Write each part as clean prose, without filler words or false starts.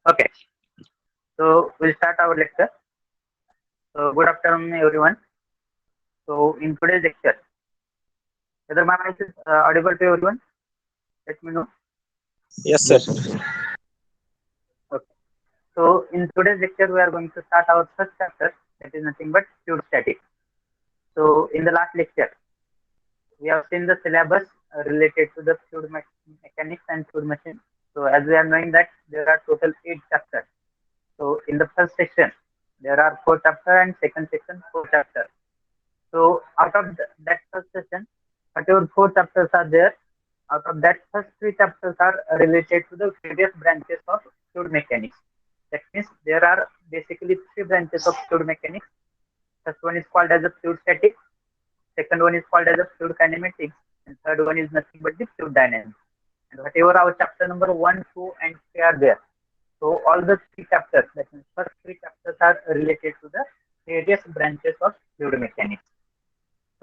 Okay, so we'll start our lecture. So good afternoon, everyone. So in today's lecture, whether my voice is audible to everyone, let me know. Yes, sir. Yes, sir. Okay. So in today's lecture, we are going to start our first chapter. That is nothing but fluid statics. So in the last lecture, we have seen the syllabus related to the mechanics and fluid machine. So as we are knowing that there are total 8 chapters. So in the first section, there are 4 chapters and second section 4 chapters. So out of that first session, whatever 4 chapters are there, out of that first 3 chapters are related to the various branches of fluid mechanics. That means there are basically 3 branches of fluid mechanics. First one is called as a fluid statics, second one is called as a fluid kinematics, and third one is nothing but the fluid dynamics. And whatever our chapter number 1, 2, and 3 are there, so all the 3 chapters, that means first 3 chapters are related to the various branches of fluid mechanics.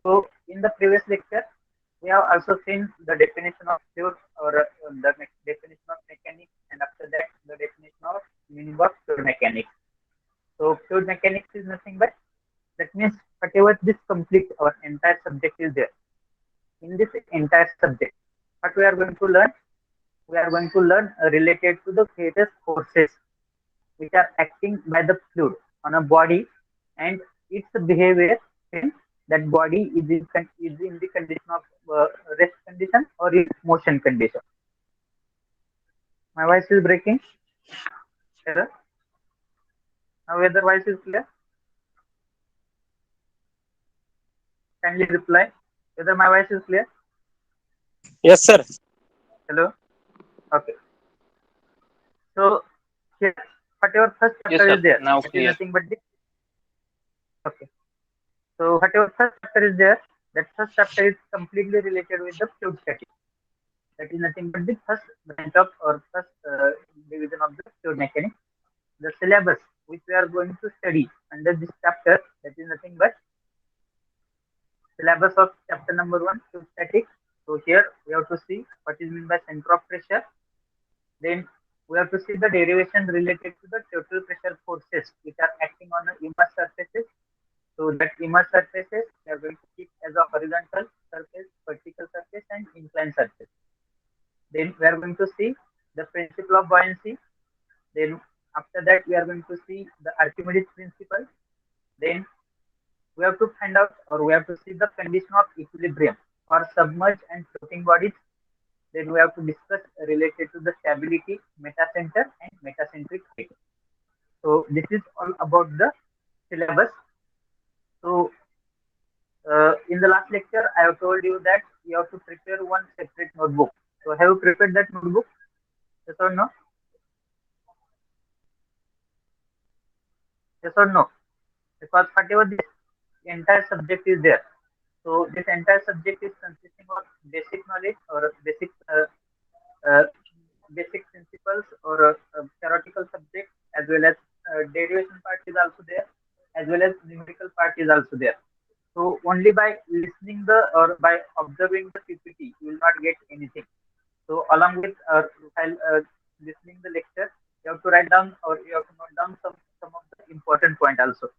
So in the previous lecture, we have also seen the definition of fluid or definition of mechanics, and after that the definition of meaning of fluid mechanics. So fluid mechanics is nothing but, that means whatever this complete our entire subject is there. In this entire subject, what we are going to learn? We are going to learn related to the various forces which are acting by the fluid on a body and its behavior when that body is in the condition of rest condition or in motion condition. My voice is breaking. Error. Now whether voice is clear, kindly reply whether my voice is clear. Yes, sir. Hello. Okay. So here, whatever first Yes, chapter sir. is there, Now that is clear. nothing but the, okay. So whatever first chapter is there, that first chapter is completely related with the fluid statics. That is nothing but the first branch of or first division of the fluid mechanics. The syllabus which we are going to study under this chapter, that is nothing but syllabus of chapter number 1, fluid statics. So here we have to see what is meant by center of pressure. Then we have to see the derivation related to the total pressure forces which are acting on the immersed surfaces. So that immersed surfaces we are going to keep as a horizontal surface, vertical surface, and inclined surface. Then we are going to see the principle of buoyancy. Then after that we are going to see the Archimedes principle. Then we have to find out or we have to see the condition of equilibrium for submerged and floating bodies. Then we have to discuss related to the stability, metacenter, and metacentric height. So this is all about the syllabus. So in the last lecture, I have told you that you have to prepare one separate notebook. So have you prepared that notebook? Yes or no? Yes or no? Because whatever this entire subject is there, so this entire subject is consisting of basic knowledge or uh, basic principles or theoretical subject, as well as derivation part is also there, as well as numerical part is also there. So only by listening the or by observing the PPT, you will not get anything. So along with while listening the lecture, you have to write down or you have to note down some of the important point also.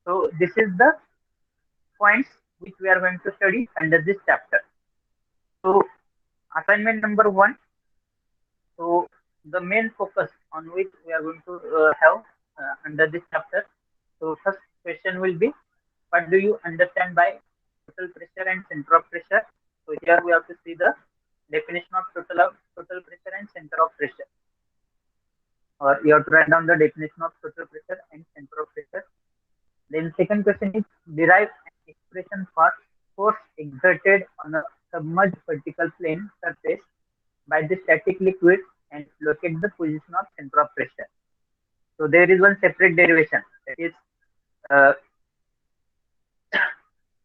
So this is the points which we are going to study under this chapter. So assignment number 1. So the main focus on which we are going to have under this chapter. So first question will be, what do you understand by total pressure and center of pressure? So here we have to see the definition of total pressure and center of pressure. Or you have to write down the definition of total pressure and center of pressure. Then second question is, derive an expression for force exerted on a submerged vertical plane surface by the static liquid and locate the position of center of pressure. So there is one separate derivation, that is uh,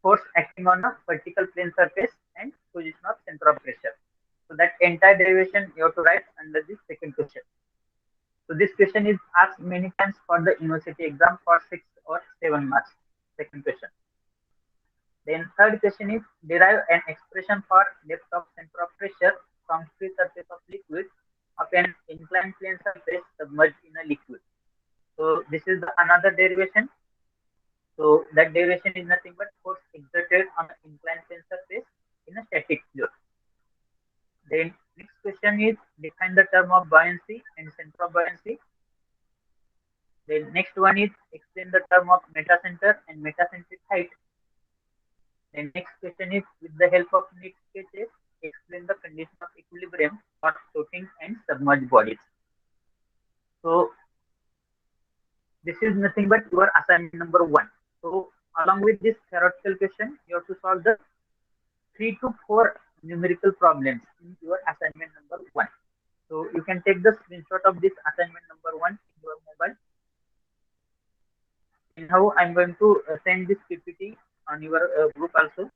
force acting on a vertical plane surface and position of center of pressure. So that entire derivation you have to write under this second question. So this question is asked many times for the university exam for 6 or 7 marks. Second question. Then third question is, derive an expression for depth of center of pressure from free surface of liquid of an inclined plane surface another derivation. So that derivation is nothing but force exerted on an inclined plane surface in a static fluid. Then next question is define the term of buoyancy and center of buoyancy. Then next one is explain the term of metacenter and metacentric height. Then next question is with the help of neat sketches, explain the condition of equilibrium for floating and submerged bodies. So this is nothing but your assignment number 1. So along with this theoretical question, you have to solve the 3 to 4 numerical problems in your assignment number 1. So you can take the screenshot of this assignment number 1 in your mobile. And how I'm going to send this PPT on your group also.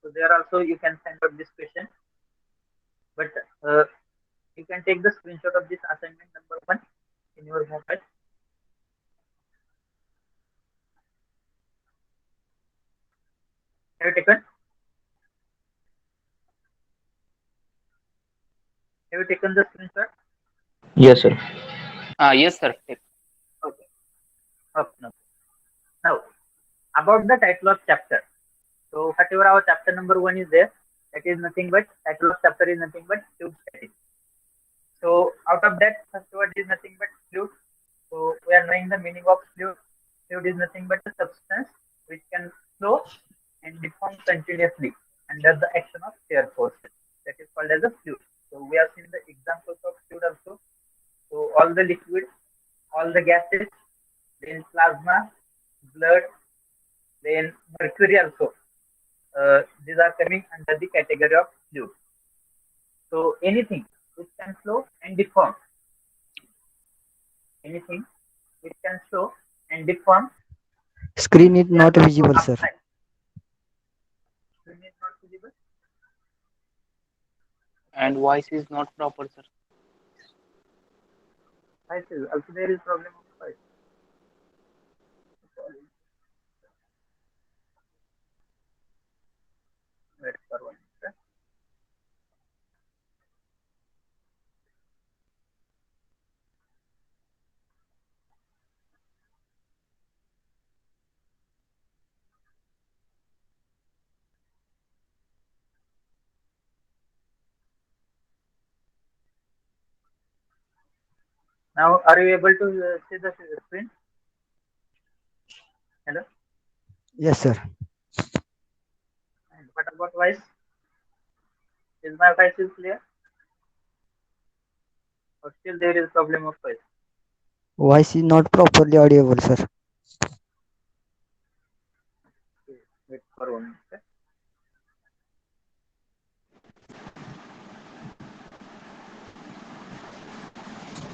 So there also you can send out this question. But you can take the screenshot of this assignment number 1 in your mobile. Have you taken? Have you taken the screenshot? Yes, sir. Yes, sir. Okay. Okay. No. Now, about the title of chapter. So, whatever our chapter number 1 is there, that is nothing but, title of chapter is nothing but fluid statics. So, out of that, first word is nothing but fluid. So, we are knowing the meaning of fluid. Fluid is nothing but a substance which can flow and deform continuously under the action of shear forces. That is called as a fluid. So, we have seen the examples of fluid also. So, all the liquid, all the gases, then plasma, blood, then mercury also. These are coming under the category of fluid. So anything which can flow and deform. Anything which can flow and deform. Screen is not visible, sir. Screen is not visible. And voice is not proper, sir. Voice is also there is problem of voice. Wait for 1 minute. Now, are you able to see the screen? Hello? Yes, sir. And what about voice? Is my voice is clear? Or still there is problem of voice? Voice is not properly audible, sir. Wait for 1 minute.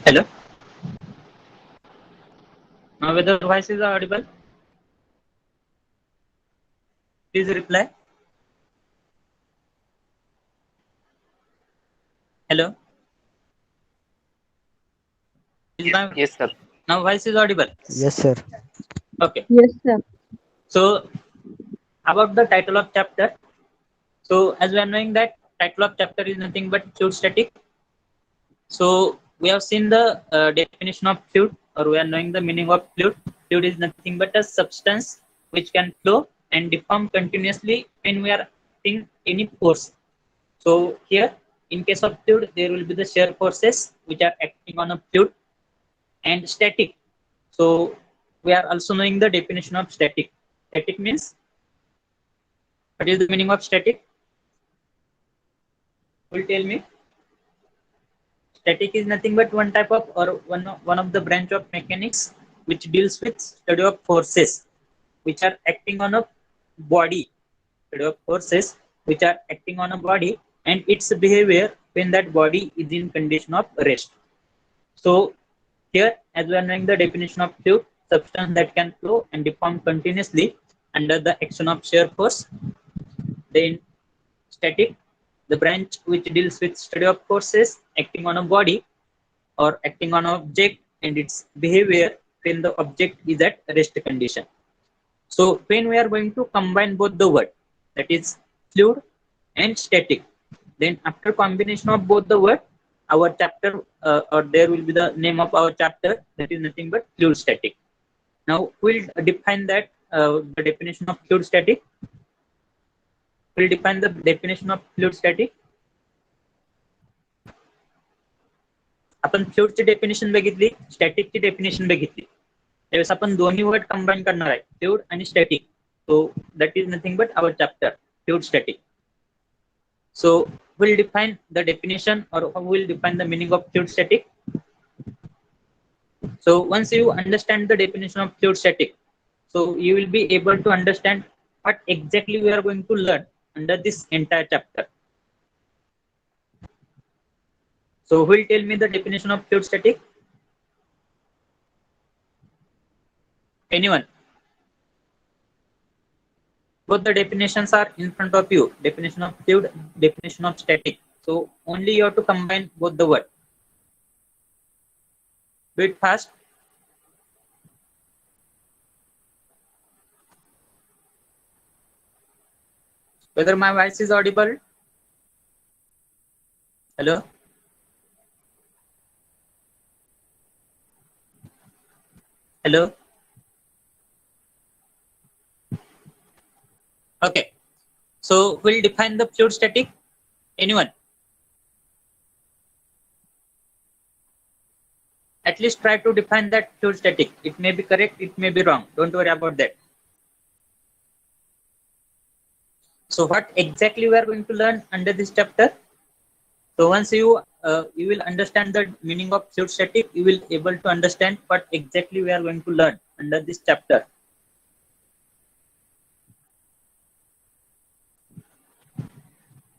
Hello? Now whether voice is audible? Please reply. Hello? Yes, sir. Now voice is audible. Yes, sir. Okay. Yes, sir. So about the title of chapter. So as we are knowing that title of chapter is nothing but fluid static. So we have seen the definition of fluid, or we are knowing the meaning of fluid. Fluid is nothing but a substance which can flow and deform continuously when we are acting any force. So here, in case of fluid, there will be the shear forces which are acting on a fluid, and static. So we are also knowing the definition of static. Static means, what is the meaning of static? Will tell me. Static is nothing but one type of, or one of the branch of mechanics which deals with study of forces which are acting on a body. Study of forces which are acting on a body and its behavior when that body is in condition of rest. So here, as we are knowing the definition of fluid, substance that can flow and deform continuously under the action of shear force. Then static, the branch which deals with study of forces acting on a body or acting on an object and its behavior when the object is at rest condition. So when we are going to combine both the word, that is fluid and static, then after combination of both the word, our chapter or there will be the name of our chapter, that is nothing but fluid static. Now we'll define that the definition of fluid static. We'll define the definition of fluid static. आपण फ्लुइडची definition बघितली, स्टॅटिकची definition बघितली. त्यावेळेस आपण दोन्ही word combine करणार आहे, fluid आणि static. So that is nothing but our chapter fluid static. So we'll define the definition, or we'll define the meaning of fluid static. So once you understand the definition of fluid static, so you will be able to understand what exactly we are going to learn under this entire chapter. So who will tell me the definition of fluid static? Anyone? Both the definitions are in front of you. Definition of fluid, definition of static. So only you have to combine both the words. Do it fast. Whether my voice is audible? Hello? Hello? Okay. So we'll define the fluid static. Anyone? At least try to define that fluid static. It may be correct, it may be wrong. Don't worry about that. So what exactly we are going to learn under this chapter? So once you will understand the meaning of fluid static, you will able to understand what exactly we are going to learn under this chapter.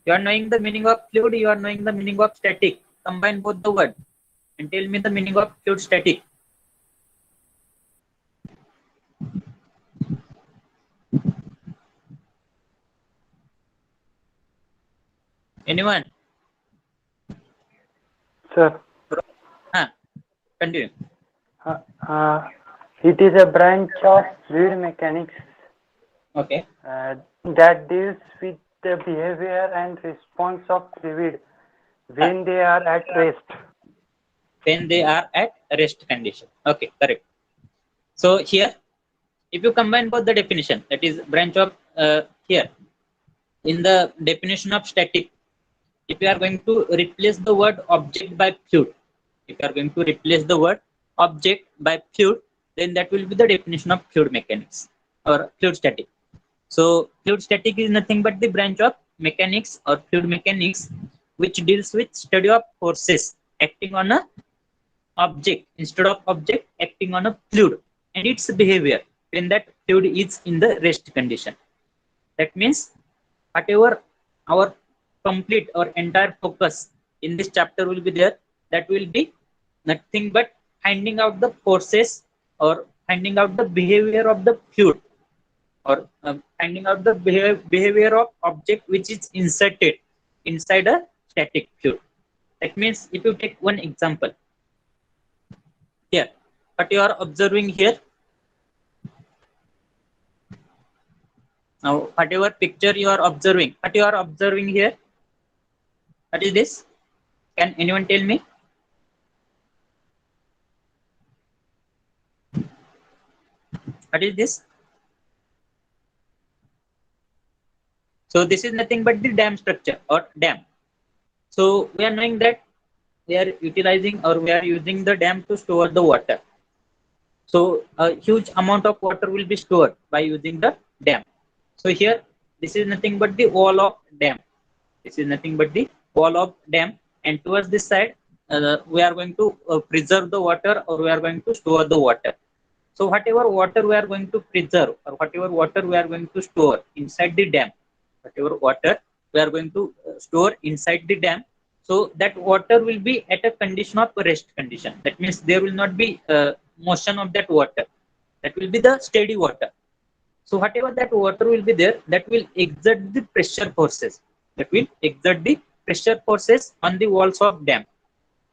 You are knowing the meaning of fluid, you are knowing the meaning of static. Combine both the words and tell me the meaning of fluid static. Anyone? Sir, Continue. it is a branch of fluid mechanics Okay. that deals with the behavior and response of fluid when they are at rest. When they are at rest condition. Okay, correct. So here, if you combine both the definition, that is branch of here, in the definition of static, if you are going to replace the word object by fluid, if you are going to replace the word object by fluid, then that will be the definition of fluid mechanics or fluid static. So fluid static is nothing but the branch of mechanics or fluid mechanics which deals with study of forces acting on a object instead of object acting on a fluid and its behavior when that fluid is in the rest condition. That means whatever our complete or entire focus in this chapter will be there, that will be nothing but finding out the forces or finding out the behavior of the fluid, or finding out the behavior of object which is inserted inside a static fluid. That means if you take one example here, what you are observing here, now whatever picture you are observing, what you are observing here, what is this? Can anyone tell me? What is this? So this is nothing but the dam structure or dam. So we are knowing that we are utilizing or we are using the dam to store the water. So a huge amount of water will be stored by using the dam. So here, this is nothing but the wall of dam. This is nothing but the wall of dam, and towards this side, we are going to preserve the water, or we are going to store the water. So whatever water we are going to preserve, or whatever water we are going to store inside the dam, whatever water we are going to store inside the dam, so that water will be at a condition of rest condition. That means there will not be motion of that water. That will be the steady water. So whatever that water will be there, that will exert the pressure forces. That will exert the pressure forces on the walls of dam.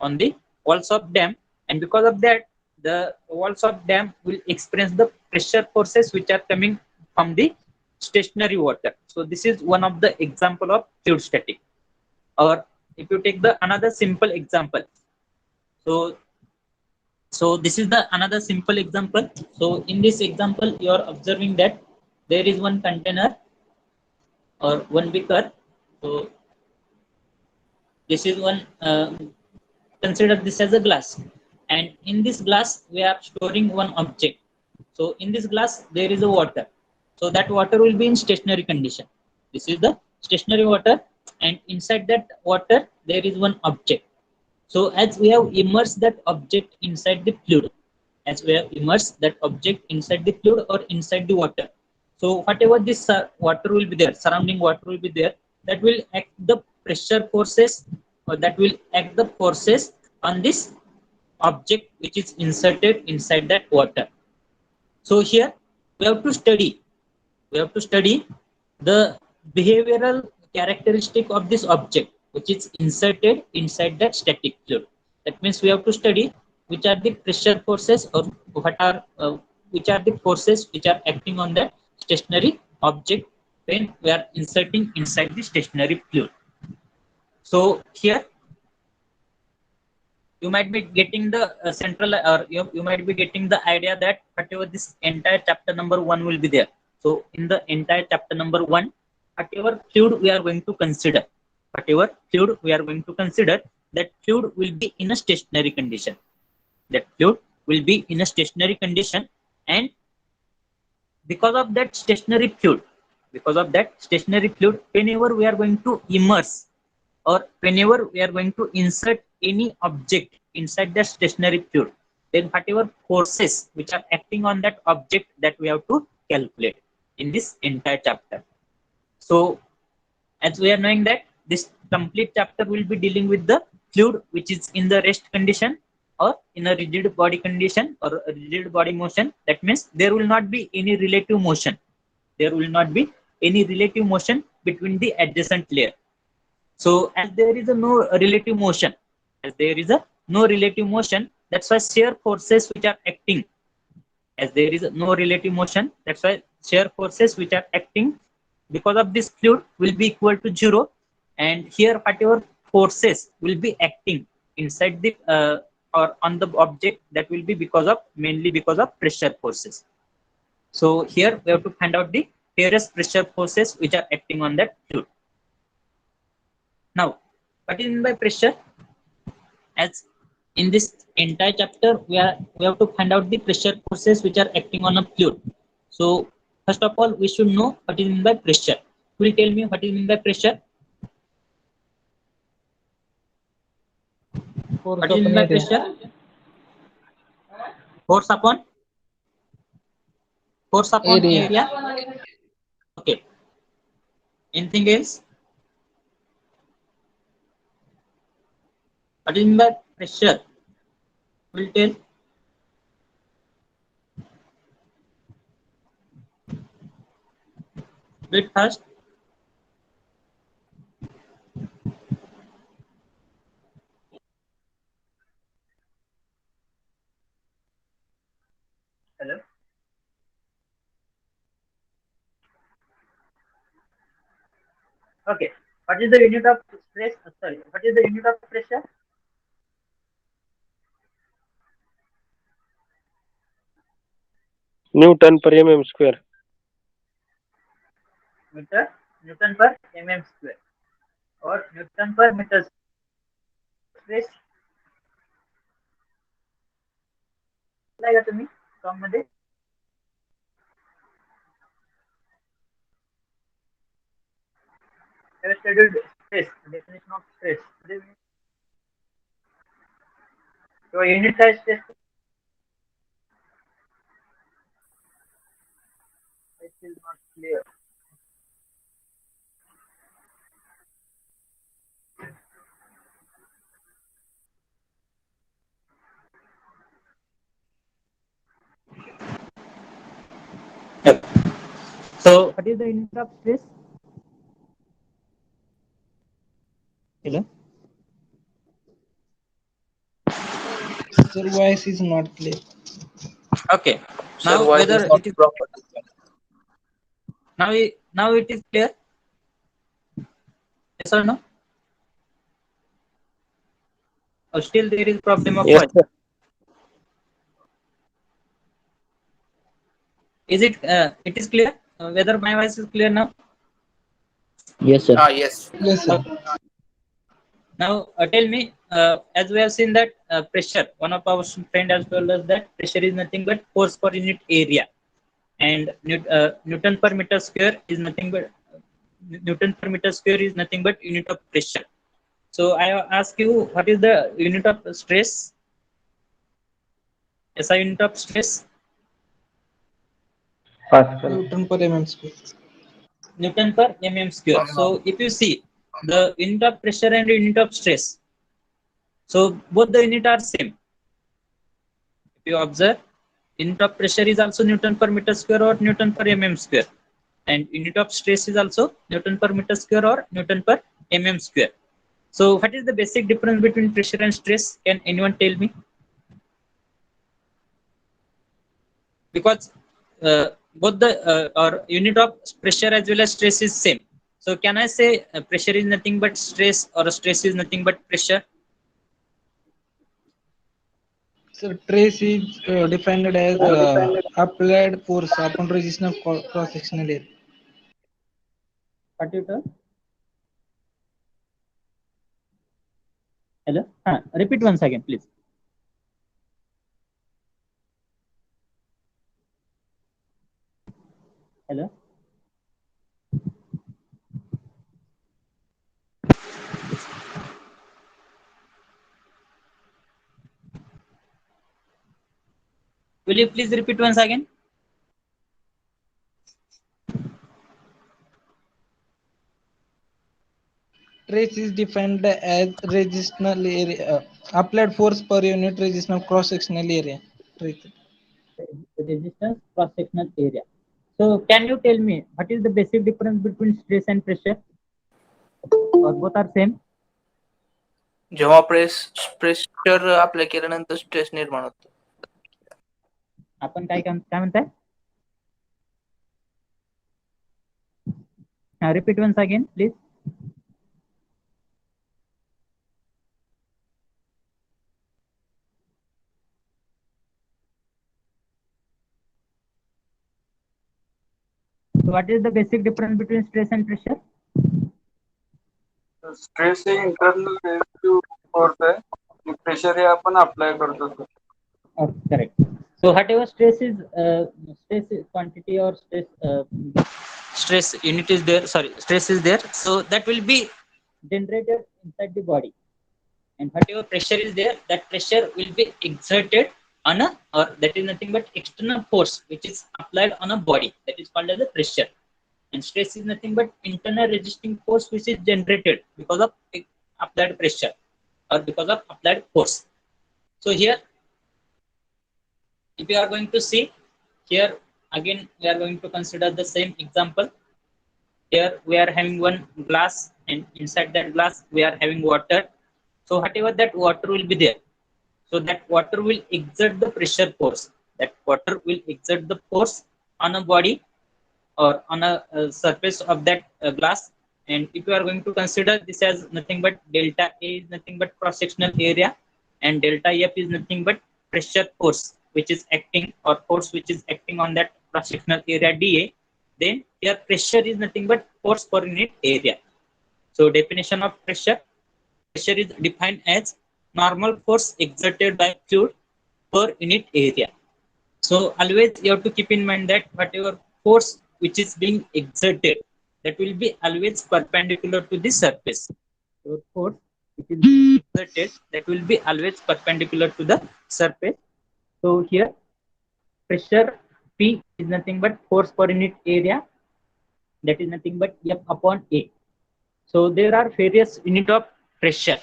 On the walls of dam, and because of that, the walls of dam will experience the pressure forces which are coming from the stationary water. So this is one of the example of fluid static. Or if you take the another simple example, so So this is the another simple example. So in this example you are observing that there is one container or one beaker. So this is one, consider this as a glass, and in this glass we are storing one object. So in this glass there is a water, so that water will be in stationary condition. This is the stationary water, and inside that water there is one object. So as we have immersed that object inside the fluid, as we have immersed that object inside the fluid or inside the water, so whatever this water will be there, surrounding water will be there, that will act the pressure forces, or that will act the forces on this object which is inserted inside that water. So here we have to study, the behavioral characteristic of this object which is inserted inside that static fluid. That means we have to study which are the pressure forces, or what are which are the forces which are acting on that stationary object when we are inserting inside the stationary fluid. So here you might be getting the central, or you might be getting the idea that whatever this entire chapter number 1 will be there. So in the entire chapter number 1, whatever fluid we are going to consider, that fluid will be in a stationary condition. And because of that stationary fluid, whenever we are going to immerse, or whenever we are going to insert any object inside the stationary fluid, then whatever forces which are acting on that object, that we have to calculate in this entire chapter. So as we are knowing that this complete chapter will be dealing with the fluid which is in the rest condition or in a rigid body condition or a rigid body motion. That means there will not be any relative motion, between the adjacent layer. So as there is a no relative motion, that's why shear forces which are acting, because of this fluid will be equal to 0. And here whatever forces will be acting inside the or on the object, that will be mainly because of pressure forces. So here we have to find out the various pressure forces which are acting on that fluid. Now, what is meant by pressure? As in this entire chapter, we have to find out the pressure forces which are acting on a fluid. So first of all, we should know what is meant by pressure. Will tell me what is meant by pressure? What is meant by pressure? Force upon area. Okay. Anything else? What is meant by pressure? Will tell. Wait first. Hello. Okay. What is the unit of stress? Sorry. What is the unit of pressure? Newton per mm square. Newton per mm square or Newton per meter stress लागेगा तुम्ही form मध्ये studied stress, definition of stress. So unit size stress. It is not clear. Yep. So what is the unit of stress? Hello. Sir, voice is not clear. Okay. Sir, Now voice whether is not it is proper. now it is clear. Yes or no? Or still there is problem of Yes, voice? sir. Is it it is clear? Whether my voice is clear now? Yes, sir. Yes. Yes, sir. Now tell me, as we have seen that pressure, one of our friend has told us that pressure is nothing but force per unit area, and Newton per meter square is nothing but Newton per meter square is nothing but unit of pressure. So I ask you, what is the unit of stress? SI unit of stress? Pascal. Newton per mm square. Newton per mm square. So if you see the unit of pressure and unit of stress, so both the unit are same. If you observe, unit of pressure is also Newton per meter square or Newton per mm square, and unit of stress is also Newton per meter square or Newton per mm square. So what is the basic difference between pressure and stress? Can anyone tell me? Because both the or unit of pressure as well as stress is same. So can I say pressure is nothing but stress, or stress is nothing but pressure? So trace is defined as applied force upon resistance of cross sectional area. What you told? Hello? Repeat once again, please. Hello? Will you please repeat once again? Trace is defined as resistance area, applied force per unit resistance of cross sectional area. Trace. Resistance cross sectional area. So can you tell me what is the basic difference between stress and pressure? Or both are same? जेव्हा pressure apply केल्यानंतर stress निर्माण होतो. आपण काय म्हणताय? Repeat once again, please. So what is the basic difference between stress and pressure? Stress हे internal relative force आहे आणि प्रेशर हे आपण अप्लाय करतो. Oh, correct. So whatever stress is quantity or stress unit is there. Sorry, stress is there. So that will be generated inside the body, and whatever pressure is there, that pressure will be exerted on a, or that is nothing but external force which is applied on a body. That is called as a pressure. And stress is nothing but internal resisting force which is generated because of applied pressure or because of applied force. So here, if you are going to see here, again we are going to consider the same example. Here we are having one glass, and inside that glass we are having water. So whatever that water will be there, so that water will exert the pressure force. That water will exert the force on a body or on a surface of that glass. And if you are going to consider this as nothing but delta A is nothing but cross sectional area, and delta F is nothing but pressure force which is acting, or force which is acting on that cross sectional area dA, then here pressure is nothing but force per unit area. So definition of pressure is defined as normal force exerted by fluid per unit area. So always you have to keep in mind that whatever force which is being exerted, that will be always perpendicular to the surface. So force which is being exerted, that will be always perpendicular to the surface. So here pressure P is nothing but force per unit area, that is nothing but F upon A. So there are various unit of pressure.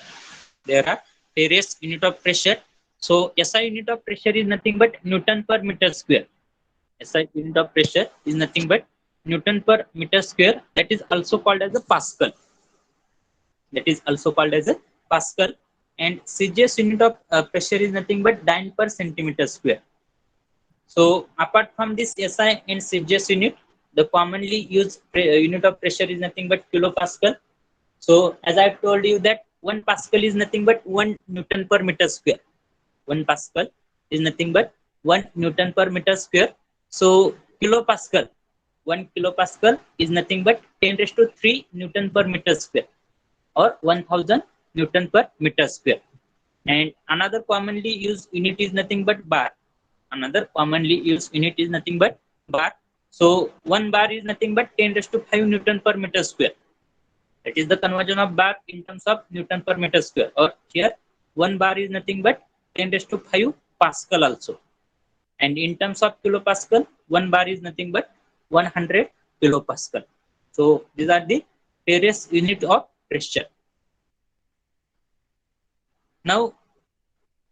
So SI unit of pressure is nothing but Newton per meter square. SI unit of pressure is nothing but Newton per meter square. That is also called as a Pascal. And CGS unit of pressure is nothing but Dyne per centimeter square. So apart from this SI and CGS unit, the commonly used unit of pressure is nothing but kilopascal. So as I have told you that 1 Pascal is nothing but 1 Newton per meter square. 1 Pascal is nothing but 1 Newton per meter square. So kilopascal. 1 kilopascal is nothing but 10 raised to 3 Newton per meter square, or 1000 Newton per meter square. And another commonly used unit is nothing but bar. Another commonly used unit is nothing but bar. So 1 bar is nothing but 10 raised to 5 Newton per meter square. That is the conversion of bar in terms of Newton per meter square. Or here 1 bar is nothing but 10 raised to 5 Pascal also. And in terms of kilopascal, 1 bar is nothing but 100 kilopascal. So these are the various units of pressure. Now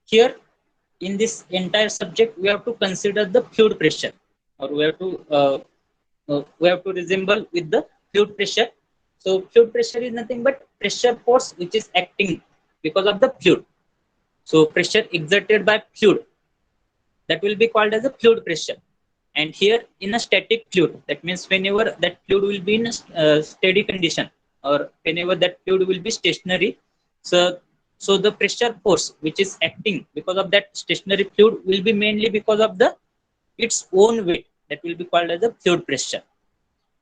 here in this entire subject, we have to consider the fluid pressure, or we have to resemble with the fluid pressure. So fluid pressure is nothing but pressure force which is acting because of the fluid. So pressure exerted by fluid, that will be called as a fluid pressure. And here in a static fluid, that means whenever that fluid will be in a steady condition, or whenever that fluid will be stationary, so the pressure force which is acting because of that stationary fluid will be mainly because of its own weight, that will be called as a fluid pressure.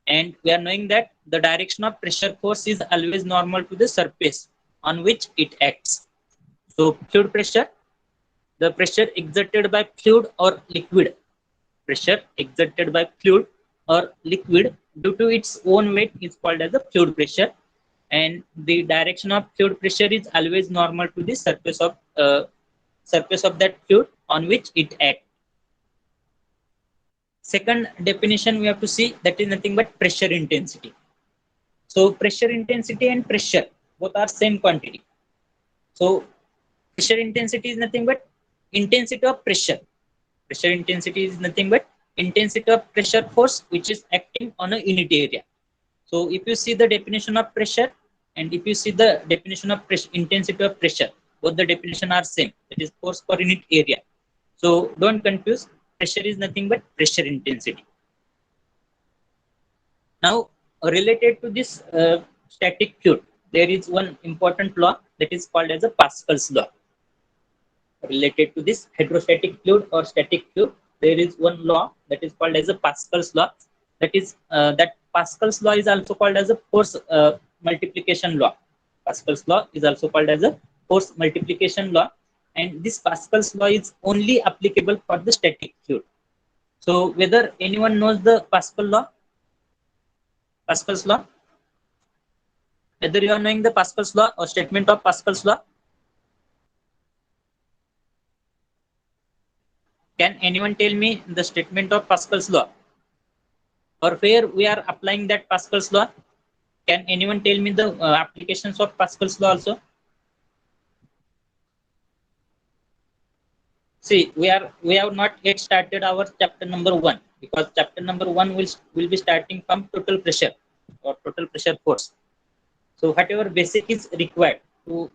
And we are knowing that the direction of pressure force is always normal to the surface on which it acts. So fluid pressure, the pressure exerted by fluid or liquid, pressure exerted by fluid or liquid due to its own weight is called as a fluid pressure. And the direction of fluid pressure is always normal to the surface of that fluid on which it acts. Second definition we have to see, that is nothing but pressure intensity. So pressure intensity and pressure both are same quantity. So pressure intensity is nothing but intensity of pressure. Pressure intensity is nothing but intensity of pressure force which is acting on a unit area. So if you see the definition of pressure and if you see the definition of intensity of pressure, both the definition are same, that is force per unit area. So don't confuse, pressure is nothing but pressure intensity. Now related to this static fluid, there is one important law that is called as a Pascal's law. Related to this hydrostatic fluid or static fluid, there is one law that is called as a Pascal's law. That is that Pascal's law is also called as a force multiplication law. Pascal's law is also called as a force multiplication law, and this Pascal's law is only applicable for the static fluid. So whether anyone knows the Pascal's law, whether you are knowing the Pascal's law or statement of Pascal's law? Can anyone tell me the statement of Pascal's law, or where we are applying that Pascal's law? Can anyone tell me the applications of Pascal's law also? See, we have not yet started our chapter number 1, because chapter number 1 will be starting from total pressure or total pressure force. So whatever basic is required to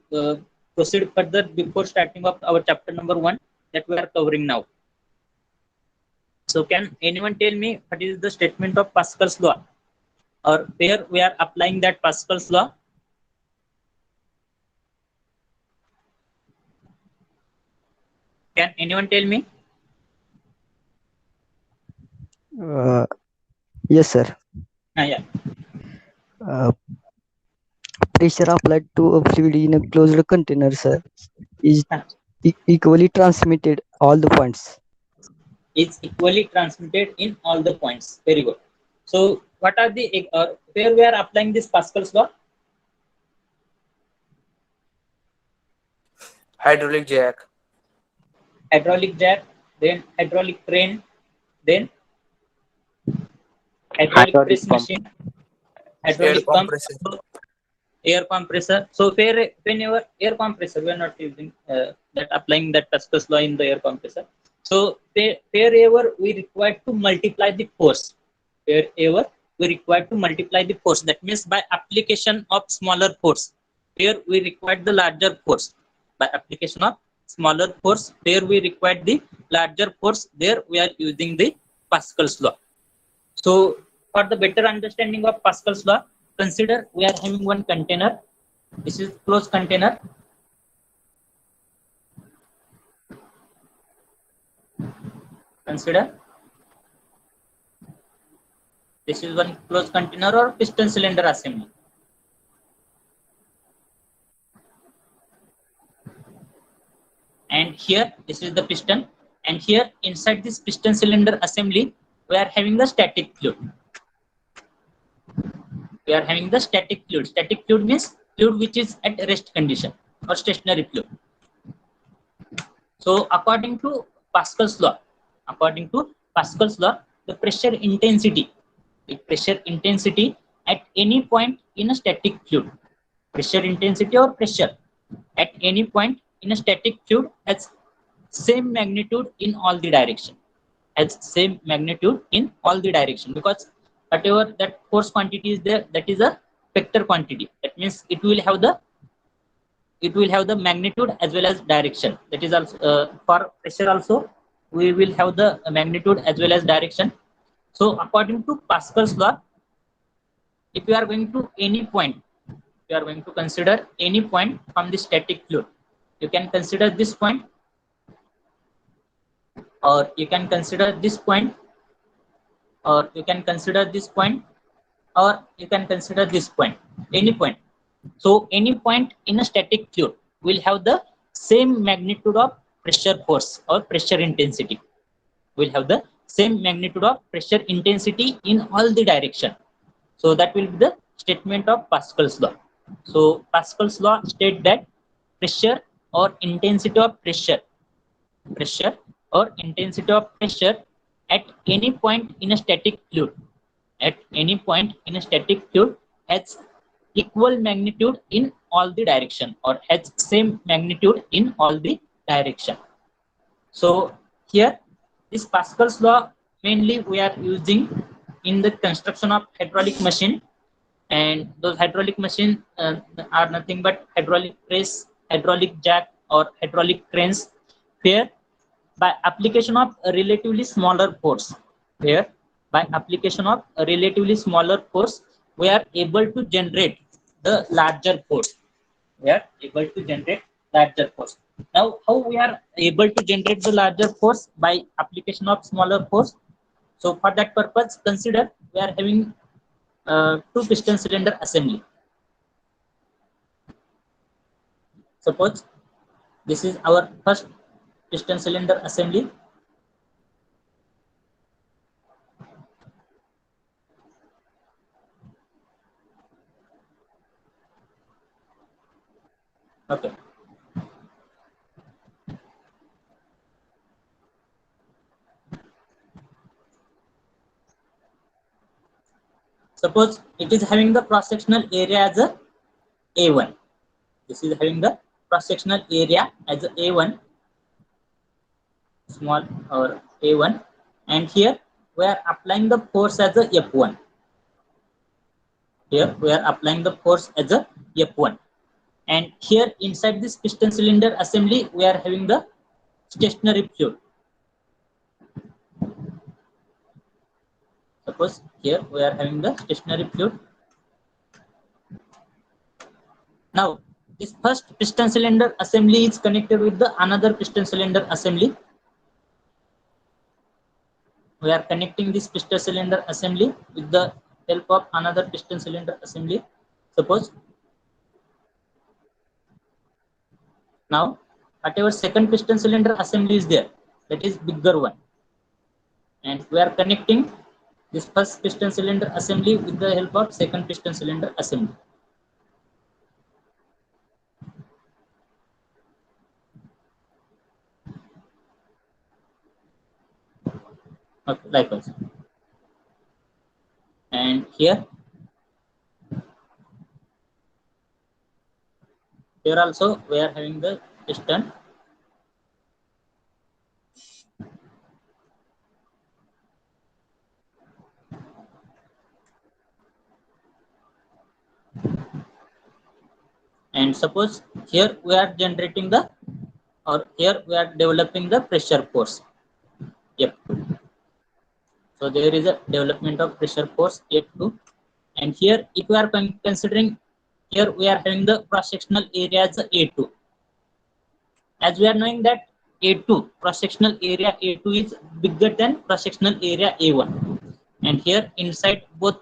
proceed further before starting of our chapter number 1, that we are covering now. So can anyone tell me what is the statement of Pascal's law, or where we are applying that Pascal's law? Can anyone tell me? Yes, sir. Yeah. Pressure applied to a fluid in a closed container, sir, is equally transmitted all the points. Is equally transmitted in all the points. Very good. So what are the where we are applying this Pascal's law? Hydraulic jack. Hydraulic jack, then hydraulic crane, then hydraulic press machine, hydraulic pump, air compressor. So whenever air compressor, we are not using that, applying that Pascal's law in the air compressor. So wherever we require to multiply the force, that means by application of smaller force, where we require the larger force. By application of smaller force, where we require the larger force, there we are using the Pascal's law. So for the better understanding of Pascal's law, consider we are having one container. This is closed container. Consider this is one closed container or piston cylinder assembly. And here this is the piston, and here inside this piston cylinder assembly we are having the static fluid. We are having the static fluid. Static fluid means fluid which is at rest condition or stationary fluid. So according to Pascal's law, the pressure intensity at any point in a static fluid, pressure intensity or pressure at any point in a static fluid has same magnitude in all the direction. Because whatever that force quantity is there, that is a vector quantity. That means it will have the magnitude as well as direction. That is also for pressure also we will have the magnitude as well as direction. So according to Pascal's law, if you are going to any point, you are going to consider any point from the static fluid, you can consider this point, or you can consider this point, or you can consider this point, or you can consider this point, any point. So any point in a static fluid will have the same magnitude of pressure force or pressure intensity. Will have the same magnitude of pressure intensity in all the direction. So that will be the statement of Pascal's law. So Pascal's law states that pressure or intensity of pressure at any point in a static fluid, has equal magnitude in all the direction, or has same magnitude in all the direction. So here this Pascal's law mainly we are using in the construction of hydraulic machine, and those hydraulic machine are nothing but hydraulic press, hydraulic jack, or hydraulic cranes, where by application of a relatively smaller force, we are able to generate the larger force. Now, how we are able to generate the larger force? By application of smaller force. So for that purpose, consider we are having two piston cylinder assembly. Suppose this is our first piston cylinder assembly. Okay. Suppose it is having the cross-sectional area as a A1. This is having the cross-sectional area as a A1, small or A1, and here we are applying the force as a F1. And here inside this piston cylinder assembly, we are having the stationary fluid. Suppose here we are having the stationary fluid. Now, this first piston cylinder assembly is connected with the another piston cylinder assembly. We are connecting this piston cylinder assembly with the help of another piston cylinder assembly. Suppose now whatever second piston cylinder assembly is there, that is bigger one, and we are connecting this first piston cylinder assembly with the help of second piston cylinder assembly. Okay, likewise. And here also we are having the piston. And suppose here we are generating the, or here we are developing the pressure force F2. So there is a development of pressure force F2. And here if we are considering, here we are having the cross-sectional area as A2. As we are knowing that A2, cross-sectional area A2 is bigger than cross-sectional area A1. and here inside both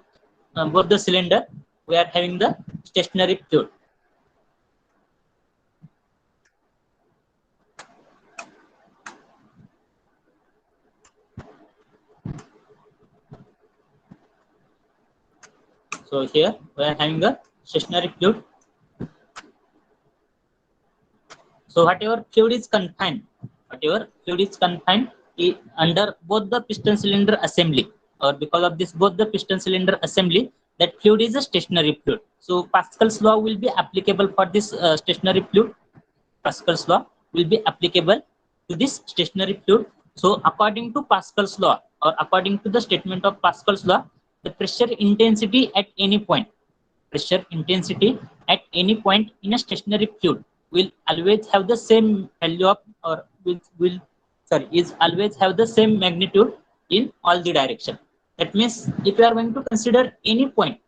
the cylinder we are having the stationary fluid. So here we are having the stationary fluid. So whatever fluid is confined under both the piston cylinder assembly, or because of this both the piston cylinder assembly, that fluid is a stationary fluid. So Pascal's law will be applicable for this stationary fluid. Pascal's law will be applicable to this stationary fluid. So according to Pascal's law, or according to the statement of Pascal's law, the pressure intensity at any point in a stationary fluid will always have the same value of, or is always have the same magnitude in all the direction. That means if you are going to consider any point,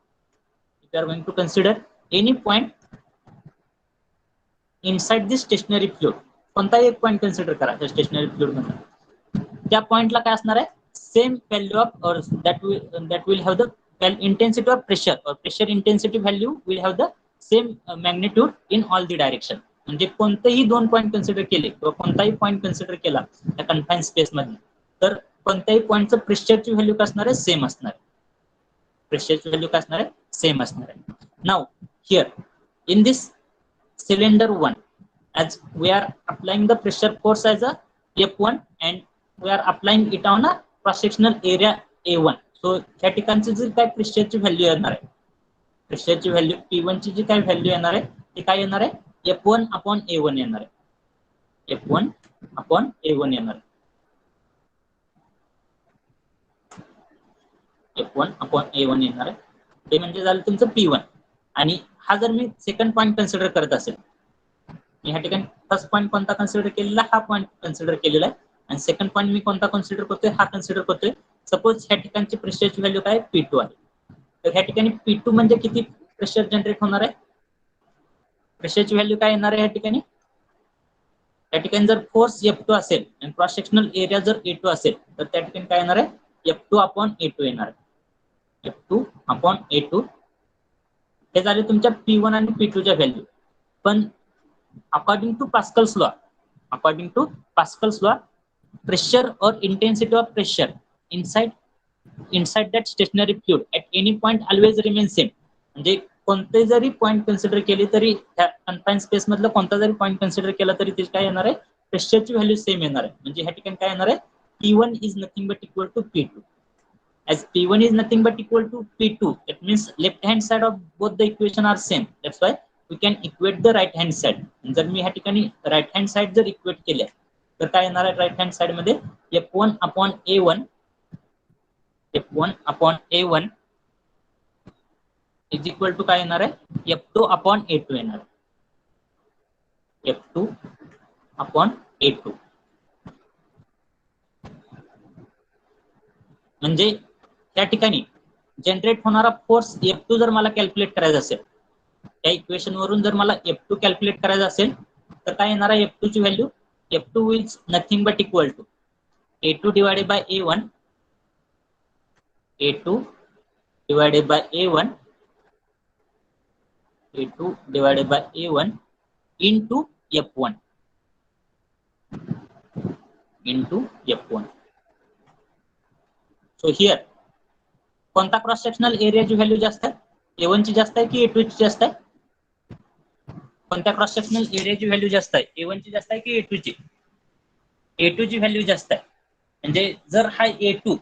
inside this stationary fluid, कोणताही एक point consider करा त्या stationery fluid मध्ये, त्या पॉइंटला काय असणार आहे, सेम व्हॅल्यू ऑफ, और that will have the intensity of pressure, or pressure intensity value will have the same magnitude in all the direction. म्हणजे कोणतेही दोन पॉइंट कन्सिडर केले किंवा कोणताही पॉइंट कन्सिडर केला त्या कन्फाईन स्पेस मध्ये, तर कोणत्याही पॉइंटचं प्रेशरची व्हॅल्यू काय असणार आहे, सेम असणार आहे. Now here in this cylinder 1, as we are applying the pressure force as a F1 and we are applying it on a cross sectional area A1. So या ठिकाणची जी काय प्रेशरची व्हॅल्यू येणार आहे, प्रेशरची व्हॅल्यू P1 ची जी काय value येणार आहे ती काय येणार आहे, F1/A1 येणार आहे. F1/A1 येणार आहे. F1/A1 येणार आहे. ते म्हणजे झालं तुमचं P1. आणि हा जर मी सेकंड पॉइंट कन्सिडर करत असेल, या ठिकाणी फर्स्ट पॉइंट कोणता कन्सिडर केलेला, हा पॉइंट कन्सिडर केलेला आहे, आणि सेकंड पॉइंट मी कोणता कन्सिडर करतोय, हा कन्सिडर करतोय. सपोज ह्या ठिकाणची प्रेशरची व्हॅल्यू काय P2 आहे, तर ह्या ठिकाणी P2 म्हणजे किती प्रेशर जनरेट होणार आहे, प्रेशरची व्हॅल्यू काय येणार आहे या ठिकाणी. या ठिकाणी जर फोर्स F2 असेल आणि क्रॉस सेक्शनल एरिया जर A2 असेल, तर त्या ठिकाणी काय येणार आहे, F2/A2 येणार आहे. F2/A2 हे झाले तुमच्या P1 आणि P2 च्या व्हॅल्यू. पण according to Pascal's law, pressure or intensity of pressure inside that stationary fluid at any point always remain same. म्हणजे कोणते जरी पॉइंट कन्सिडर केले तरी, कन्फाईन स्पेस मधलं कोणता जरी पॉइंट कन्सिडर केला तरी ते काय येणार आहे, प्रेशरची व्हॅल्यू सेम येणार आहे. म्हणजे ह्या ठिकाणी काय येणार आहे, P1 is nothing but equal to P2. As P1 is nothing but equal to P2, that means left hand side of both the equation are same. That's why we can equate the right hand side. जर मी ह्या ठिकाणी right hand side जर equate केले तर काय येणार आहे, right hand side मध्ये F1/A1 इज इक्वल टू काय येणार आहे, F2/A2 येणार आहे. F2/A2 म्हणजे त्या ठिकाणी जनरेट होणारा फोर्स F2 जर मला कॅल्क्युलेट करायचा असेल, त्या इक्वेशन वरून जर मला F2 कॅल्क्युलेट करायचं असेल, तर काय येणार आहे F2 ची value, F2 is nothing but equal to A2 divided by A1 into F1 So here कोणता क्रॉस सेक्शनल एरियाची व्हॅल्यू जास्त आहे, A1 ची जास्त आहे की A2 ची जास्त आहे, कोणत्या क्रॉस सेक्शनल एरियाची व्हॅल्यू जास्त आहे, A1 ची जास्त आहे की A2 ची, A2 ची व्हॅल्यू जास्त आहे. म्हणजे जर हा A2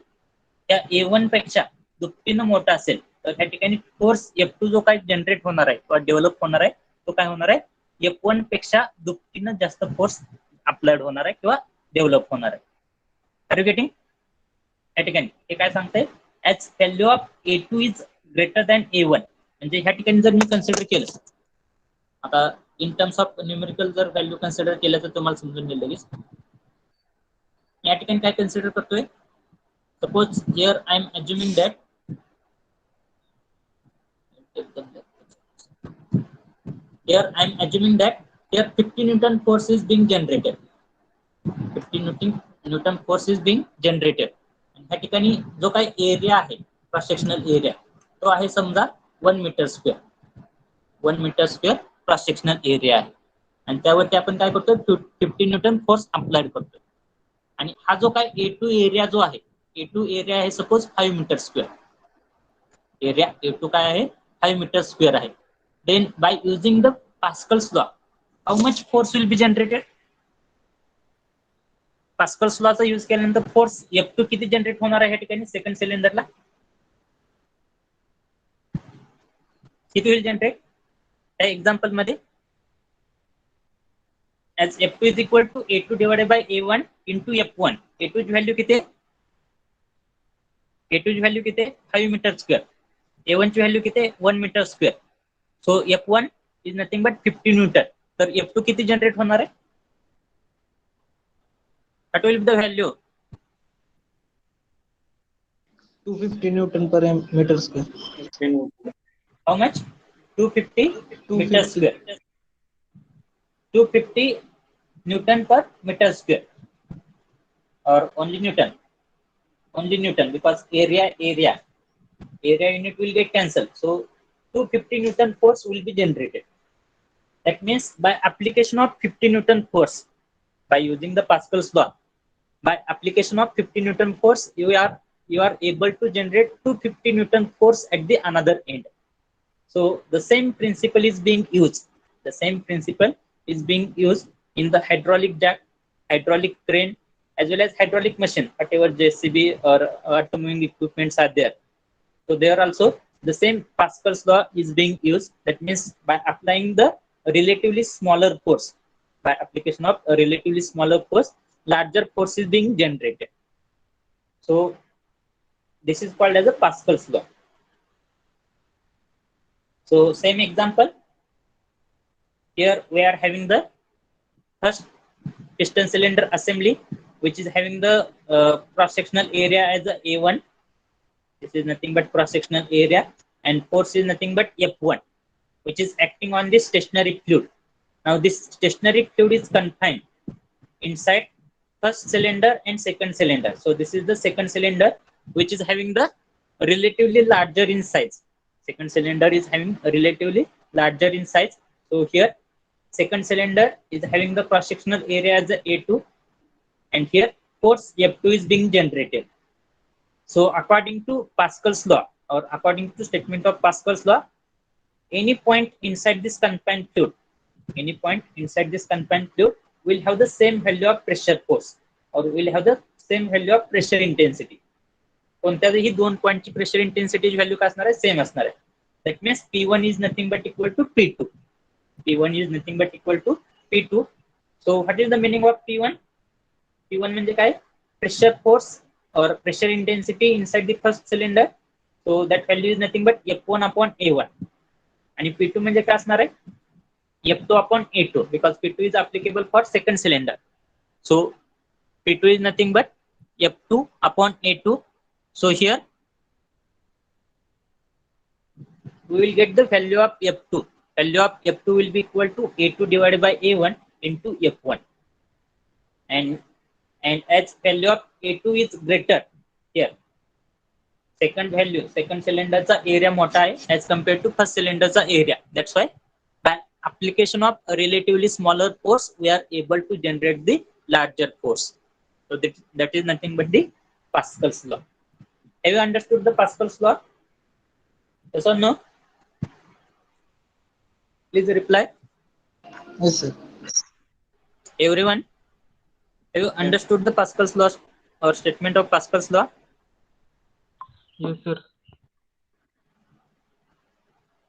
त्या A1 पेक्षा दुपटीनं मोठा असेल, तर त्या ठिकाणी फोर्स F2 जो काय जनरेट होणार आहे किंवा डेव्हलप होणार आहे, तो काय होणार आहे, F1 पेक्षा दुपटीनं जास्त फोर्स अप्लाइड होणार आहे किंवा डेव्हलप होणार आहे. Are you getting? या ठिकाणी हे काय सांगते, as value of A2 is greater than A1. म्हणजे ह्या ठिकाणी जर मी कन्सिडर केलं, आता इन टर्म्स ऑफ न्यूमेरिकल जर व्हॅल्यू कन्सिडर केलं तर तुम्हाला समजून गेलं लगेच. या ठिकाणी काय कन्सिडर करतोय, suppose here I am assuming that here 50 Newton force is being generated. 50 Newton force is being generated. ह्या ठिकाणी जो काही एरिया आहे क्रॉस सेक्शनल एरिया तो आहे समजा 1 metre square 1 metre square cross sectional area आहे आणि त्यावरती आपण काय करतो 50 न्यूटन फोर्स अप्लाइड करतो आणि हा जो काय A2 एरिया जो आहे A2 एरिया आहे suppose 5 metre square area A2 काय आहे 5 मीटर स्क्वेअर आहे then by using the Pascal's law how much force will be generated Pascal's लॉचा यूज केल्यानंतर फोर्स F2 किती जनरेट होणार आहे या ठिकाणी सेकंड सिलेंडरला किती होईल जनरेट त्या एक्झाम्पल मध्ये as F2 is equal to A2 divided by A1 into F1 A2 ची व्हॅल्यू किती A2 ची व्हॅल्यू किती 5 मीटर स्क्वेअर A1 ची व्हॅल्यू किती 1 metre square so F1 is nothing but 50 newton तर F2 किती जनरेट होणार आहे what will be the value 250 Newton per meter square. how much 250 meter 250. square 250 Newton per meter square or only Newton because area unit will get cancelled so 250 Newton force will be generated that means by application of 50 Newton force by using the Pascal's law by application of 50 Newton force you are able to generate 250 Newton force at the another end so the same principle is being used in the hydraulic jack hydraulic crane as well as hydraulic machine whatever JCB or moving equipments are there so there also the same Pascal's law is being used that means by applying the relatively smaller force by application of a relatively smaller force larger force is being generated so this is called as a Pascal's law so same example here we are having the first piston cylinder assembly which is having the cross sectional area as a A1 this is nothing but cross sectional area and force is nothing but F1 which is acting on this stationary fluid now this stationary fluid is confined inside first cylinder and second cylinder so this is the second cylinder which is having the relatively larger in size second cylinder is having a relatively larger in size so here second cylinder is having the cross sectional area as a A2 and here force F2 is being generated so according to Pascal's law or according to statement of Pascal's law any point inside this confined fluid will have the same value of pressure force or will have the same value of pressure intensity कोणत्याही दोन पॉइंटची pressure intensity value काय असणार आहे same असणार आहे that means P1 is nothing but equal to P2 P1 is nothing but equal to P2 so what is the meaning of P1 म्हणजे काय pressure force or pressure intensity inside the first cylinder so that value is nothing but F1 upon A1 आणि P2 म्हणजे काय असणार आहे F2 upon A2 because P2 is applicable for second cylinder so P2 is nothing but F2 upon A2 so here we will get the value of F2 will be equal to A2 divided by A1 into F1 and as value of A2 is greater here second cylinder चा area मोठा आहे as compared to first cylinder चा area that's why by application of a relatively smaller force we are able to generate the larger force so that is nothing but the Pascal's law have you understood the Pascal's law yes or no please reply Yes, sir. everyone have you understood the Pascal's law or statement of Pascal's law Yes, sir.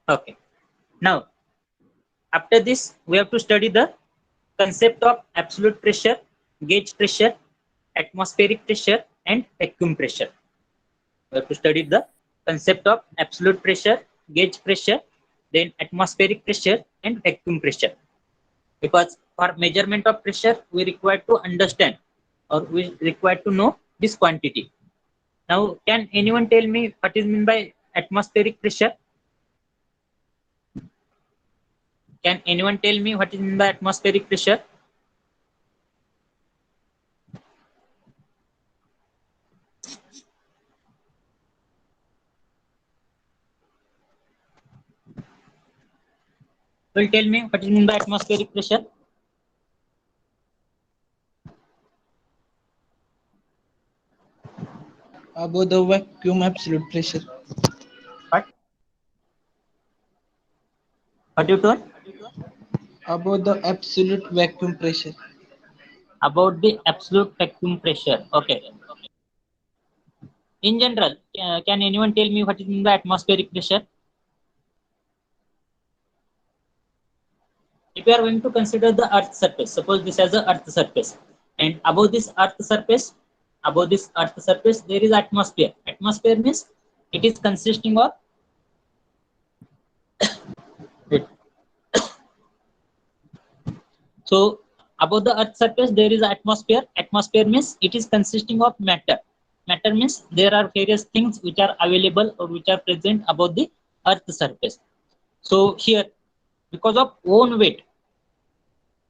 okay now after this we have to study the concept of absolute pressure gauge pressure atmospheric pressure and vacuum pressure we have to study the concept of absolute pressure gauge pressure then atmospheric pressure and vacuum pressure because for measurement of pressure we require to understand or we require to know this quantity now can anyone tell me what is meant by atmospheric pressure can anyone tell me what is meant by atmospheric pressure will tell me what is mean by atmospheric pressure? Above the vacuum absolute pressure. What you told? Above the absolute vacuum pressure. About the absolute vacuum pressure. Okay. In general, can anyone tell me what is mean by atmospheric pressure? If you are going to consider the Earth surface, suppose this as a Earth surface, and above this Earth surface, there is atmosphere. Atmosphere means it is consisting of so above the Earth surface there is atmosphere. Atmosphere means it is consisting of matter. Matter means there are various things which are available or which are present above the Earth surface. So here, because of own weight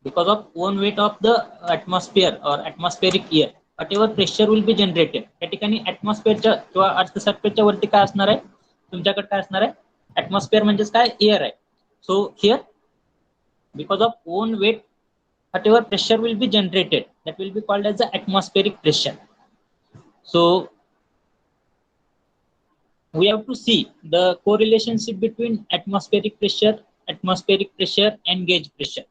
of the atmosphere or atmospheric air, whatever pressure will be generated, त्या ठिकाणी atmosphere किंवा अर्थ सर्फेसच्या वरती काय असणार आहे, तुमच्याकडे काय असणार आहे, atmosphere म्हणजेच काय, एअर आहे. So here, because of own weight, whatever pressure will be generated, that will be called as the atmospheric pressure. So we have to see the correlationship between atmospheric pressure and gauge pressure.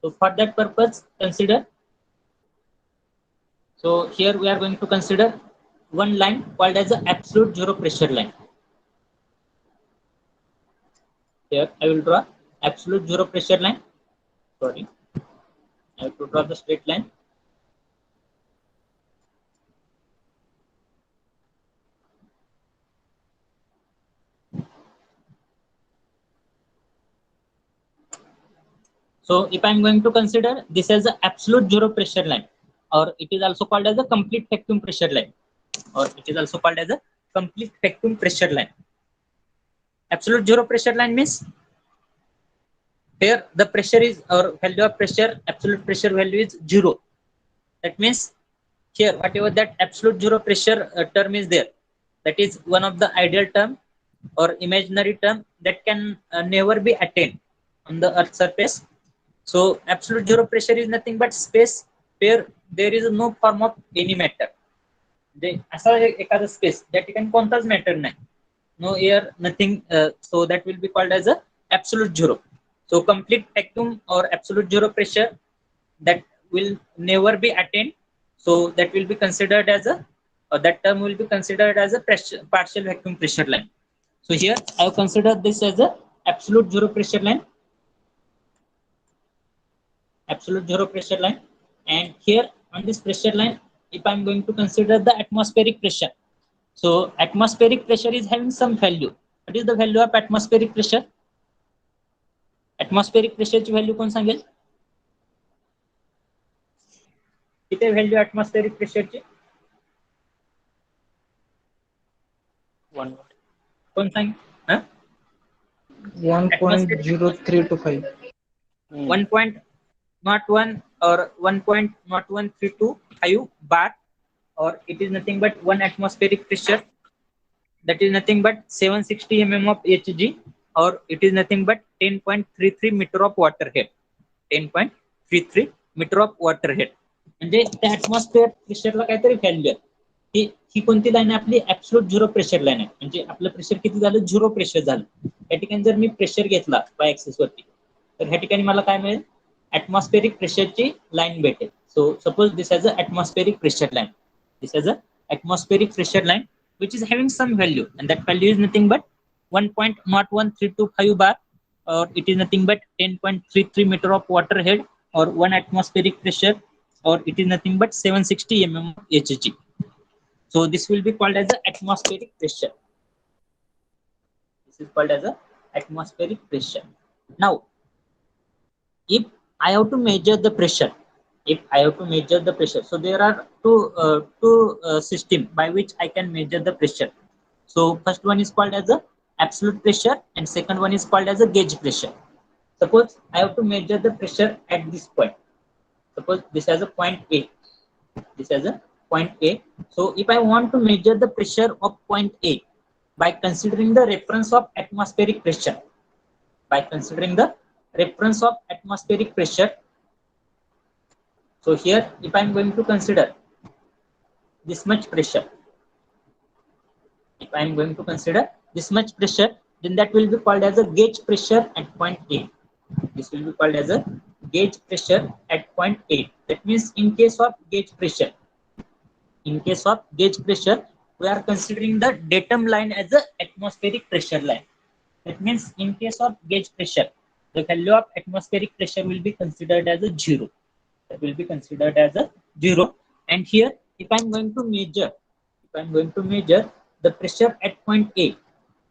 So for that purpose, consider. So here we are going to consider one line called as the absolute zero pressure line. Here I will draw absolute zero pressure line. Sorry, I have to draw the straight line. So if I am going to consider this as the absolute zero pressure line, or it is also called as a complete vacuum pressure line, Absolute zero pressure line means here the pressure is, or value of pressure, absolute pressure value is 0. That means here whatever that absolute zero pressure term is there, that is one of the ideal term or imaginary term that can never be attained on the Earth surface. So absolute zero pressure is nothing but space where there is no form of any matter. असा एखादा space त्या ठिकाणी कोणताच matter नाही, no air, nothing, so that will be called as a absolute zero. So complete vacuum or absolute zero pressure, that will never be attained, so that will be considered as a, that term will be considered as a partial vacuum pressure line. So here I have considered this as a absolute zero pressure line, and here on this pressure line, if I am going to consider the atmospheric pressure, so atmospheric pressure is having some value. What is the value of atmospheric pressure? Atmospheric pressure ची value कोण सांगेल? किती value atmospheric pressure ची? कोण सांगेल? 1.0325. 1.01 or 1.0132 bar, or it is nothing but one atmospheric pressure, that is nothing but 760 mm of Hg, or it is nothing but 10.33 meter of water head. 10.33 meter of water head. म्हणजे त्या atmosphere प्रेशरला काहीतरी value आहे. ही कोणती line आहे आपली? Absolute zero pressure line आहे. म्हणजे आपलं प्रेशर किती झालं? झिरो प्रेशर झालं. या ठिकाणी जर मी प्रेशर घेतला वाय ऍक्सिस वरती, तर ह्या ठिकाणी मला काय मिळेल? atmospheric pressure ची लाईन भेटेल. So suppose this as a atmospheric pressure line. This as a atmospheric pressure line which is having some value, and that value is nothing but 1.01325 bar, or it is nothing but 10.33 meter of water head, or one atmospheric pressure, or it is nothing but 760 mm of Hg. So this will be called as a atmospheric pressure. This is called as a atmospheric pressure. Now, if I have to measure the pressure, so there are two system by which I can measure the pressure. So first one is called as a absolute pressure, and second one is called as a gauge pressure. Suppose I have to measure the pressure at this point. Suppose this has a point A. So if I want to measure the pressure of point A by considering the reference of atmospheric pressure, reference of atmospheric pressure. So here, if I'm going to consider this much pressure, if I'm going to consider this much pressure, then that will be called as a gauge pressure at point A. This will be called as a gauge pressure at point A. That means in case of gauge pressure, we are considering the datum line as a atmospheric pressure line. That means in case of gauge pressure, the value of atmospheric pressure will be considered as a 0. That will be considered as a 0. And here, if I'm going to measure the pressure at point A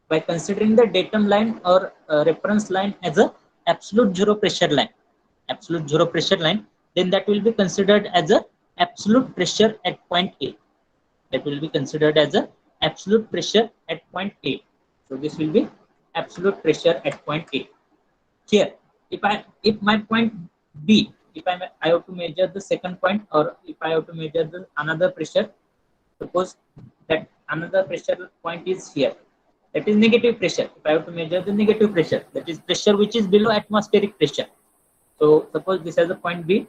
by considering the datum line or reference line as a absolute zero pressure line, then that will be considered as a absolute pressure at point A. That will be considered as a absolute pressure at point A. So this will be absolute pressure at point A. Here, if my point B, if I have to measure the second point, or if I have to measure the another pressure, suppose that another pressure point is here. That is negative pressure. If I have to measure the negative pressure, that is pressure which is below atmospheric pressure. So suppose this has a point B.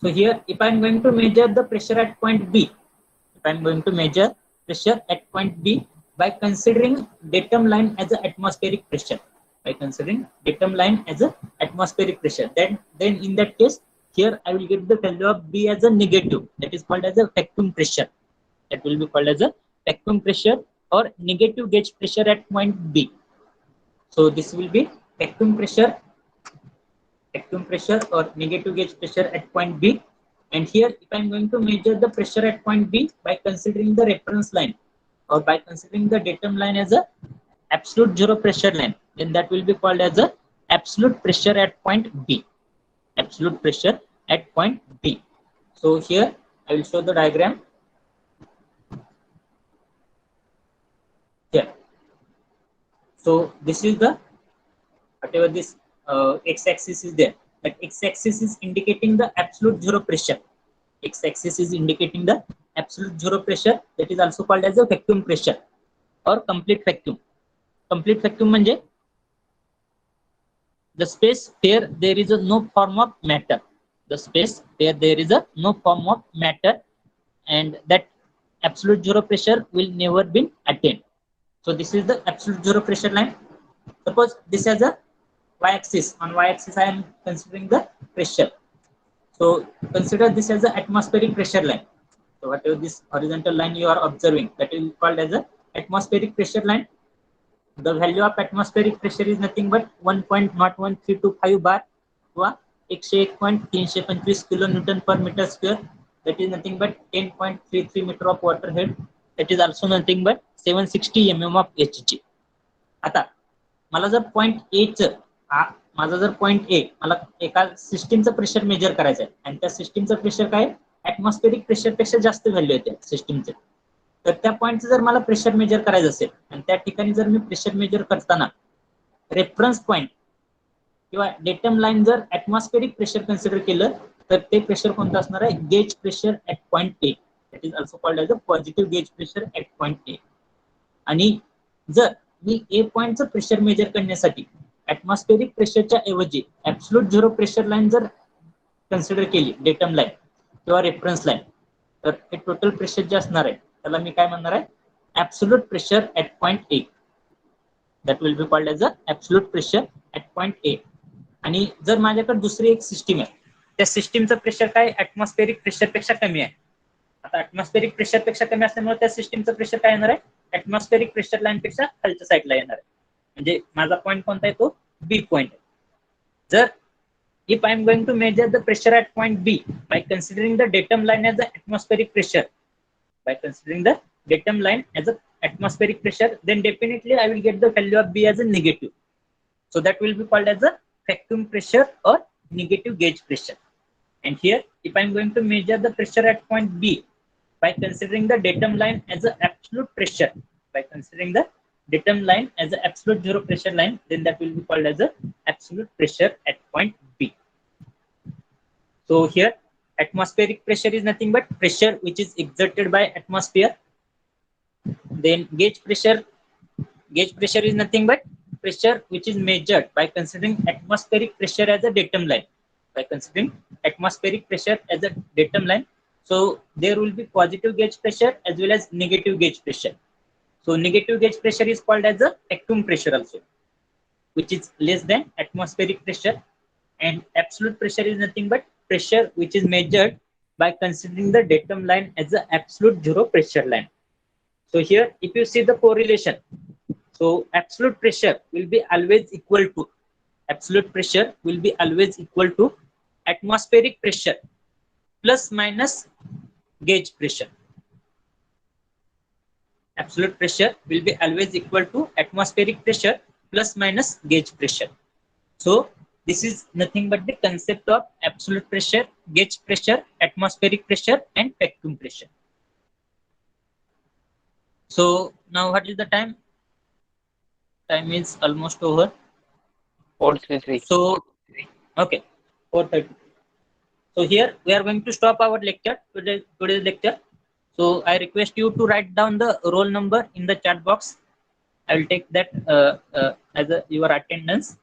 So here, if I'm going to measure the pressure at point B, by considering datum line as an atmospheric pressure, then in that case, here I will get the value of B as a negative. That is called as a vacuum pressure. That will be called as a vacuum pressure or negative gauge pressure at point B. So this will be vacuum pressure or negative gauge pressure at point B. And here, if I'm going to measure the pressure at point B by considering the reference line or by considering the datum line as a absolute zero pressure line, then that will be called as a absolute pressure at point B. So here, I will show the diagram. Here. So this is the, whatever this x-axis is there, that x-axis is indicating the absolute zero pressure. That is also called as a vacuum pressure or complete vacuum. Complete vacuum means the space where there is no form of matter. And that absolute zero pressure will never be attained. So this is the absolute zero pressure line. Suppose this has a y-axis. On y-axis, I am considering the pressure. So consider this as an atmospheric pressure line. So whatever this horizontal line you are observing, that is called as an atmospheric pressure line. The value of atmospheric pressure is nothing but 1.01325 bar or 101.325 kilonewton per meter square. That is nothing but 10.33 meter of water head. That is also nothing but 760 mm of Hg. आता मला जर point A माझा जर point A मला एका सिस्टीमचं pressure measure करायचं आहे आणि त्या सिस्टीमचं प्रेशर काय ऍटमॉस्फेरिक प्रेशरपेक्षा जास्त व्हॅल्यू येते सिस्टीमचे, तर त्या पॉइंटचं जर मला प्रेशर मेजर करायचं असेल आणि त्या ठिकाणी जर मी प्रेशर मेजर करताना रेफरन्स पॉइंट किंवा डेटम लाईन जर ऍटमॉस्फेरिक प्रेशर कन्सिडर केलं तर ते प्रेशर कोणतं असणार आहे, gauge pressure at point A. That is also called as a positive gauge pressure at point A. आणि जर मी ए पॉइंटचं प्रेशर मेजर करण्यासाठी ऍटमॉस्फेरिक प्रेशरच्या ऐवजी ऍब्सोल्यूट झिरो प्रेशर लाईन जर कन्सिडर केली, डेटम लाईन किंवा रेफरन्स लाईन, तर हे टोटल प्रेशर जे असणार आहे त्याला मी काय म्हणणार आहे, absolute pressure at point A. That will be called as a absolute pressure at point A. आणि जर माझ्याकडे दुसरी एक सिस्टीम आहे, त्या सिस्टीमचं प्रेशर काय ऍटमॉस्फेरिक प्रेशरपेक्षा कमी आहे. आता ऍटमॉस्फेरिक प्रेशरपेक्षा कमी असल्यामुळे त्या सिस्टीमचं प्रेशर काय येणार आहे, ऍटमॉस्फेरिक प्रेशर लाईन पेक्षा खालच्या साईडला येणार आहे. म्हणजे माझा पॉइंट कोणता आहे, तो बी पॉइंट आहे. जर if I am going to measure the pressure at point B by considering the datum line as the atmospheric pressure, then definitely I will get the value of B as a negative. So that will be called as a vacuum pressure or negative gauge pressure. And here, if I am going to measure the pressure at point B by considering the datum line as an absolute pressure, zero pressure line, then that will be called as a absolute pressure at point B. So here, atmospheric pressure is nothing but pressure which is exerted by atmosphere. Then gauge pressure is nothing but pressure which is measured by considering atmospheric pressure as a datum line. By considering atmospheric pressure as a datum line, so there will be positive gauge pressure as well as negative gauge pressure. So negative gauge pressure is called as a vacuum pressure also, which is less than atmospheric pressure, and absolute pressure is nothing but pressure which is measured by considering the datum line as the absolute zero pressure line. So here, if you see the correlation, so absolute pressure will be always equal to atmospheric pressure plus minus gauge pressure. Absolute pressure will be always equal to atmospheric pressure plus minus gauge pressure. So this is nothing but the concept of absolute pressure, gauge pressure, atmospheric pressure, and vacuum pressure. So now what is the time? Time is almost over. 433. So, okay, 4:30. So here we are going to stop our lecture, today's lecture. So I request you to write down the roll number in the chat box. I will take that as your attendance.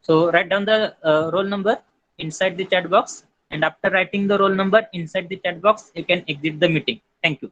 So write down the roll number inside the chat box, and after writing the roll number inside the chat box, you can exit the meeting. Thank you.